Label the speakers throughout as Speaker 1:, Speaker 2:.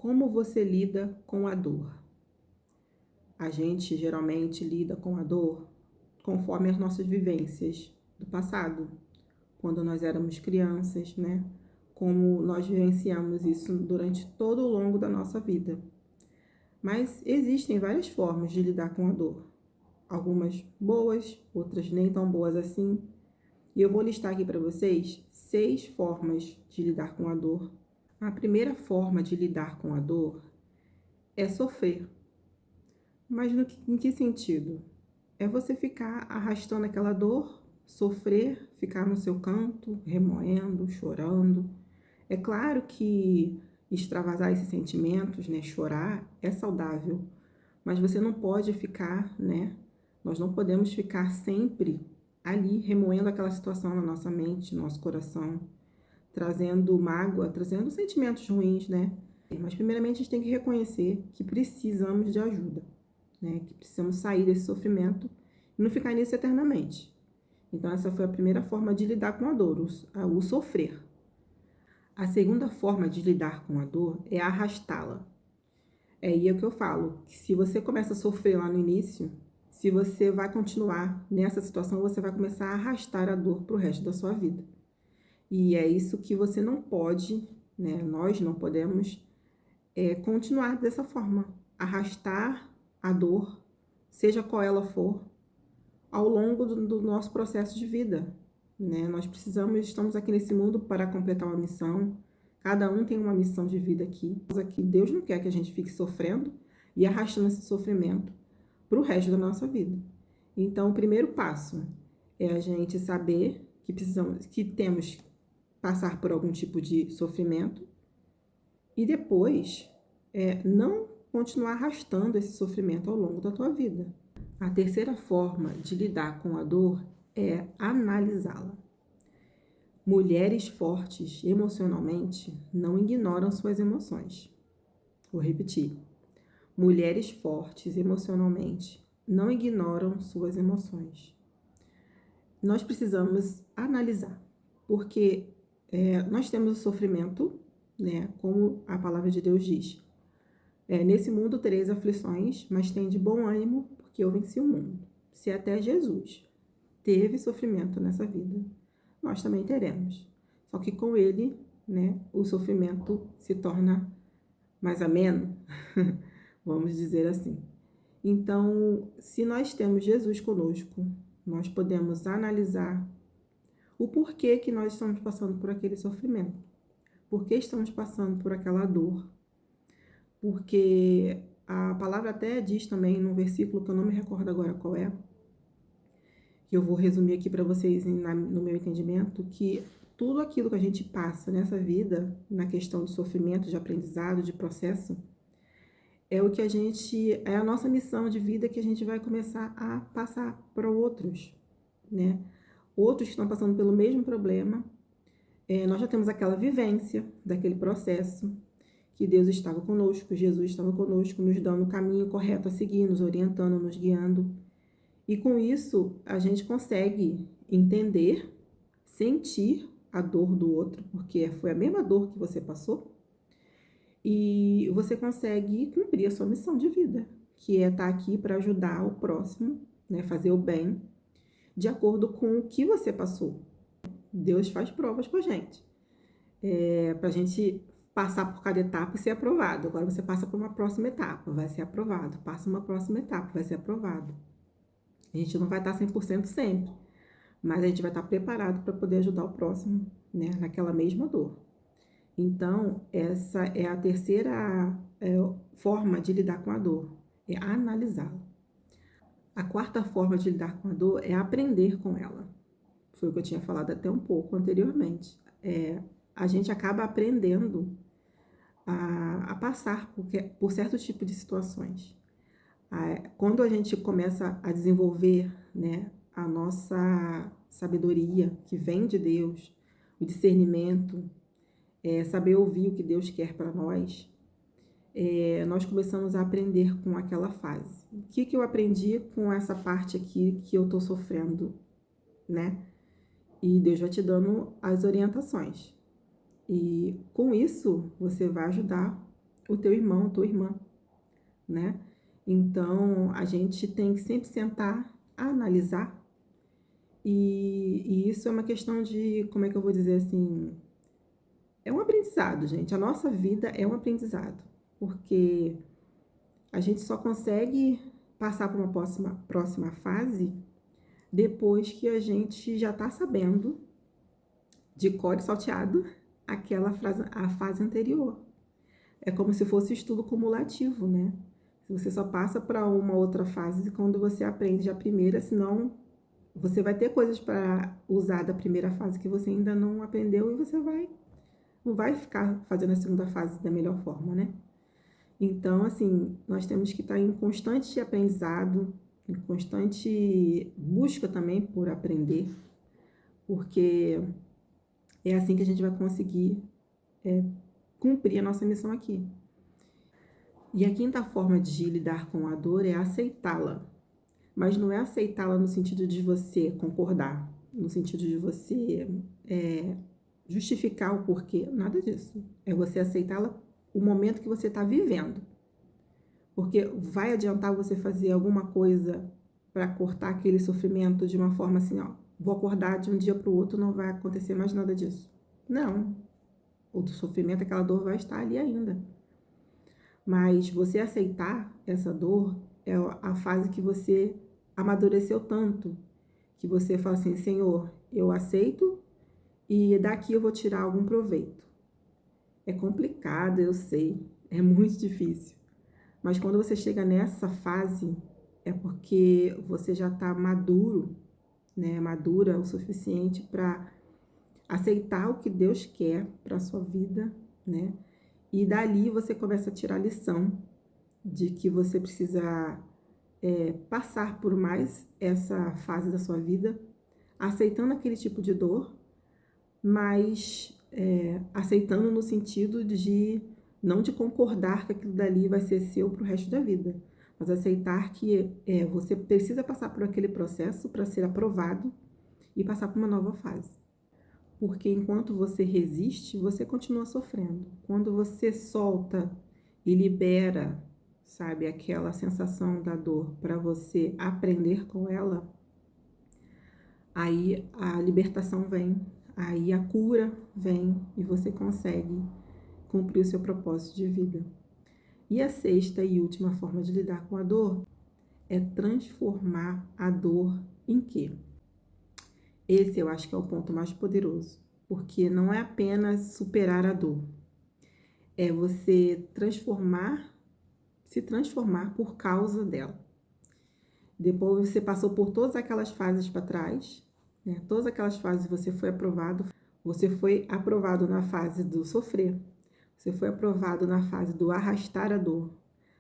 Speaker 1: Como você lida com a dor? A gente geralmente lida com a dor conforme as nossas vivências do passado, quando nós éramos crianças, né? Como nós vivenciamos isso durante todo o longo da nossa vida. Mas existem várias formas de lidar com a dor. Algumas boas, outras nem tão boas assim. E eu vou listar aqui para vocês 6 formas de lidar com a dor. A primeira forma de lidar com a dor é sofrer. Mas em que sentido? É você ficar arrastando aquela dor, sofrer, ficar no seu canto, remoendo, chorando. É claro que extravasar esses sentimentos, né, chorar, é saudável, mas você não pode ficar, né? Nós não podemos ficar sempre ali remoendo aquela situação na nossa mente, no nosso coração, trazendo mágoa, trazendo sentimentos ruins, né? Mas primeiramente a gente tem que reconhecer que precisamos de ajuda, né? Que precisamos sair desse sofrimento e não ficar nisso eternamente. Então essa foi a primeira forma de lidar com a dor, o sofrer. A segunda forma de lidar com a dor é arrastá-la. É aí que eu falo, que se você começa a sofrer lá no início, se você vai continuar nessa situação, você vai começar a arrastar a dor para o resto da sua vida. E é isso que você não pode, né? Nós não podemos continuar dessa forma, arrastar a dor, seja qual ela for, ao longo do nosso processo de vida, né? Nós estamos aqui nesse mundo para completar uma missão. Cada um tem uma missão de vida aqui. Deus não quer que a gente fique sofrendo e arrastando esse sofrimento para o resto da nossa vida. Então, o primeiro passo é a gente saber que temos que passar por algum tipo de sofrimento e depois não continuar arrastando esse sofrimento ao longo da tua vida. A terceira forma de lidar com a dor é analisá-la. Mulheres fortes emocionalmente não ignoram suas emoções. Vou repetir. Mulheres fortes emocionalmente não ignoram suas emoções. Nós precisamos analisar, porque nós temos o sofrimento, né? Como a palavra de Deus diz. Nesse mundo tereis aflições, mas tem de bom ânimo, porque eu venci o mundo. Se até Jesus teve sofrimento nessa vida, nós também teremos. Só que com ele, né, o sofrimento se torna mais ameno, vamos dizer assim. Então, se nós temos Jesus conosco, nós podemos analisar o porquê que nós estamos passando por aquele sofrimento. Por que estamos passando por aquela dor? Porque a palavra até diz também num versículo que eu não me recordo agora qual é, que eu vou resumir aqui para vocês no meu entendimento, que tudo aquilo que a gente passa nessa vida, na questão de sofrimento, de aprendizado, de processo, é a nossa missão de vida que a gente vai começar a passar para outros, né? Outros que estão passando pelo mesmo problema. Nós já temos aquela vivência daquele processo, que Deus estava conosco, Jesus estava conosco, nos dando o caminho correto a seguir, nos orientando, nos guiando. E com isso, a gente consegue entender, sentir a dor do outro, porque foi a mesma dor que você passou, e você consegue cumprir a sua missão de vida, que é estar aqui para ajudar o próximo, né, fazer o bem, de acordo com o que você passou. Deus faz provas com a gente, para a gente passar por cada etapa e ser aprovado. Agora você passa por uma próxima etapa, vai ser aprovado. Passa uma próxima etapa, vai ser aprovado. A gente não vai estar 100% sempre, mas a gente vai estar preparado para poder ajudar o próximo, né, naquela mesma dor. Então, essa é a terceira forma de lidar com a dor, é analisá-la. A quarta forma de lidar com a dor é aprender com ela. Foi o que eu tinha falado até um pouco anteriormente. A gente acaba aprendendo a passar por certo tipo de situações. Quando a gente começa a desenvolver, né, a nossa sabedoria que vem de Deus, o discernimento, saber ouvir o que Deus quer para nós, nós começamos a aprender com aquela fase. O que eu aprendi com essa parte aqui que eu estou sofrendo, né? E Deus vai te dando as orientações. E com isso, você vai ajudar o teu irmão, a tua irmã, né? Então, a gente tem que sempre sentar, analisar, e isso é uma questão de, como é que eu vou dizer assim, é um aprendizado, gente. A nossa vida é um aprendizado, porque a gente só consegue passar para uma próxima fase depois que a gente já está sabendo de cor e salteado a fase anterior. É como se fosse estudo cumulativo, né? Você só passa para uma outra fase quando você aprende a primeira, senão você vai ter coisas para usar da primeira fase que você ainda não aprendeu e você não vai ficar fazendo a segunda fase da melhor forma, né? Então, assim, nós temos que estar em constante aprendizado, em constante busca também por aprender, porque é assim que a gente vai conseguir cumprir a nossa missão aqui. E a quinta forma de lidar com a dor é aceitá-la. Mas não é aceitá-la no sentido de você concordar, no sentido de você justificar o porquê, nada disso. É você aceitá-la o momento que você está vivendo. Porque vai adiantar você fazer alguma coisa para cortar aquele sofrimento de uma forma assim, ó, vou acordar de um dia para o outro, não vai acontecer mais nada disso. Não. O sofrimento, aquela dor vai estar ali ainda. Mas você aceitar essa dor é a fase que você amadureceu tanto, que você fala assim, Senhor, eu aceito e daqui eu vou tirar algum proveito. É complicado, eu sei, é muito difícil. Mas quando você chega nessa fase, é porque você já está maduro, né? Madura o suficiente para aceitar o que Deus quer para a sua vida, né? E dali você começa a tirar a lição de que você precisa passar por mais essa fase da sua vida, aceitando aquele tipo de dor, mas aceitando no sentido de não de concordar que aquilo dali vai ser seu para o resto da vida, mas aceitar que você precisa passar por aquele processo para ser aprovado e passar para uma nova fase. Porque enquanto você resiste, você continua sofrendo. Quando você solta e libera, sabe, aquela sensação da dor para você aprender com ela, aí a libertação vem, aí a cura vem e você consegue cumprir o seu propósito de vida. E a sexta e última forma de lidar com a dor é transformar a dor em quê? Esse eu acho que é o ponto mais poderoso, porque não é apenas superar a dor, é você se transformar por causa dela. Depois você passou por todas aquelas fases para trás, né? Todas aquelas fases você foi aprovado na fase do sofrer, você foi aprovado na fase do arrastar a dor,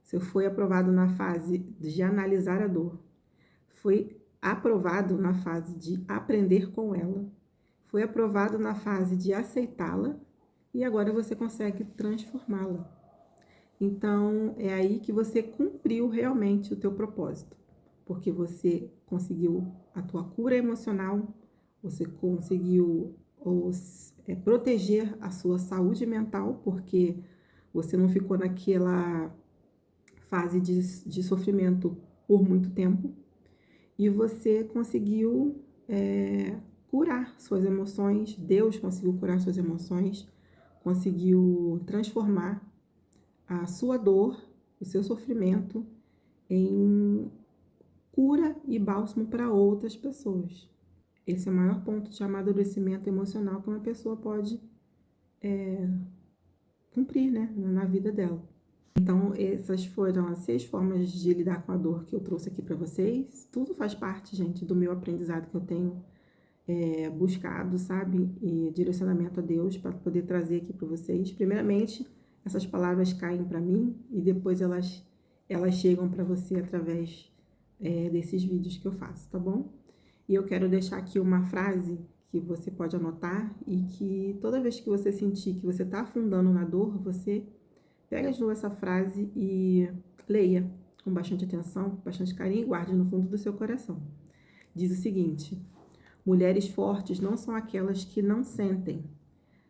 Speaker 1: você foi aprovado na fase de analisar a dor, foi aprovado na fase de aprender com ela, foi aprovado na fase de aceitá-la e agora você consegue transformá-la. Então, é aí que você cumpriu realmente o teu propósito, porque você conseguiu a tua cura emocional, você conseguiu proteger a sua saúde mental, porque você não ficou naquela fase de sofrimento por muito tempo, e você conseguiu curar suas emoções, Deus conseguiu curar suas emoções, conseguiu transformar a sua dor, o seu sofrimento em cura e bálsamo para outras pessoas. Esse é o maior ponto de amadurecimento emocional que uma pessoa pode cumprir, né, na vida dela. Então, essas foram as 6 formas de lidar com a dor que eu trouxe aqui para vocês. Tudo faz parte, gente, do meu aprendizado que eu tenho buscado, sabe? E direcionamento a Deus para poder trazer aqui para vocês. Primeiramente, essas palavras caem para mim e depois elas chegam para você através desses vídeos que eu faço, tá bom? E eu quero deixar aqui uma frase que você pode anotar e que toda vez que você sentir que você está afundando na dor, você pega de novo essa frase e leia com bastante atenção, com bastante carinho e guarde no fundo do seu coração. Diz o seguinte: mulheres fortes não são aquelas que não sentem,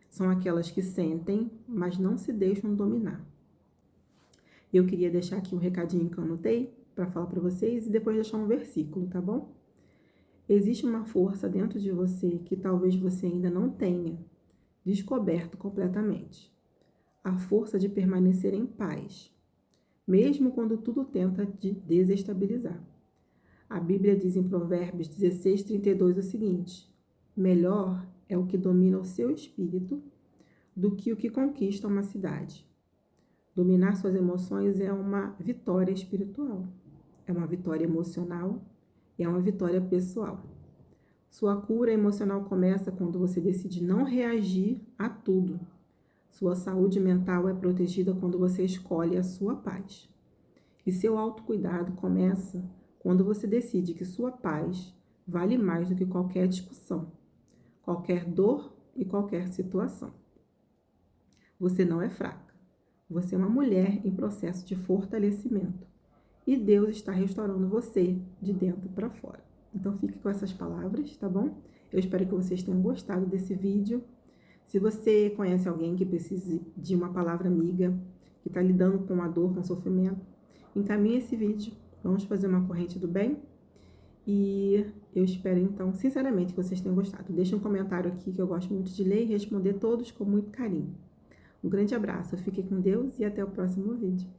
Speaker 1: são aquelas que sentem, mas não se deixam dominar. Eu queria deixar aqui um recadinho que eu anotei para falar para vocês e depois deixar um versículo, tá bom? Existe uma força dentro de você que talvez você ainda não tenha descoberto completamente. A força de permanecer em paz, mesmo quando tudo tenta te desestabilizar. A Bíblia diz em Provérbios 16:32 o seguinte: melhor é o que domina o seu espírito do que o que conquista uma cidade. Dominar suas emoções é uma vitória espiritual, é uma vitória emocional e é uma vitória pessoal. Sua cura emocional começa quando você decide não reagir a tudo. Sua saúde mental é protegida quando você escolhe a sua paz. E seu autocuidado começa quando você decide que sua paz vale mais do que qualquer discussão, qualquer dor e qualquer situação. Você não é fraca. Você é uma mulher em processo de fortalecimento. E Deus está restaurando você de dentro para fora. Então fique com essas palavras, tá bom? Eu espero que vocês tenham gostado desse vídeo. Se você conhece alguém que precise de uma palavra amiga, que está lidando com a dor, com o sofrimento, encaminhe esse vídeo. Vamos fazer uma corrente do bem. E eu espero, então, sinceramente, que vocês tenham gostado. Deixe um comentário aqui que eu gosto muito de ler e responder todos com muito carinho. Um grande abraço, fique com Deus e até o próximo vídeo.